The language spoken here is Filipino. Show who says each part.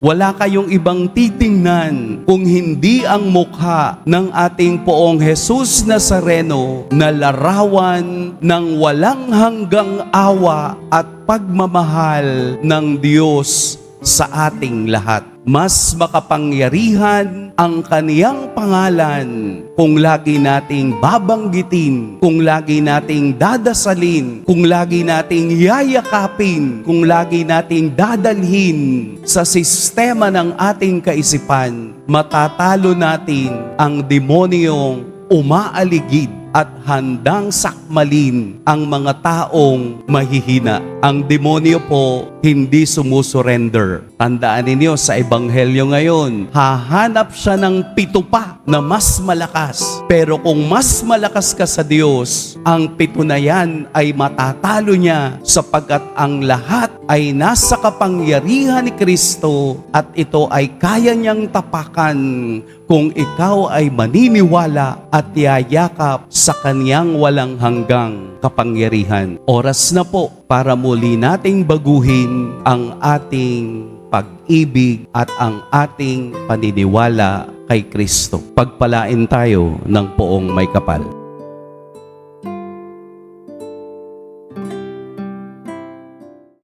Speaker 1: Wala kayong ibang titingnan kung hindi ang mukha ng ating Poong Jesus Nazareno na larawan ng walang hanggang awa at pagmamahal ng Diyos sa ating lahat. Mas makapangyarihan ang kaniyang pangalan kung lagi nating babanggitin, kung lagi nating dadasalin, kung lagi nating yayakapin, kung lagi nating dadalhin sa sistema ng ating kaisipan. Matatalo natin ang demonyong umaaligid at handang sakmalin ang mga taong mahihina. Ang demonyo po hindi sumusurrender. Tandaan ninyo sa ebanghelyo ngayon, hahanap siya ng 7 pa na mas malakas. Pero kung mas malakas ka sa Diyos, ang 7 na yan ay matatalo niya sapagkat ang lahat ay nasa kapangyarihan ni Kristo at ito ay kaya niyang tapakan kung ikaw ay maniniwala at yayakap sa kaniyang walang hanggang kapangyarihan. Oras na po para muli nating baguhin ang ating pag-ibig at ang ating paniniwala kay Kristo. Pagpalain tayo ng Poong May Kapal.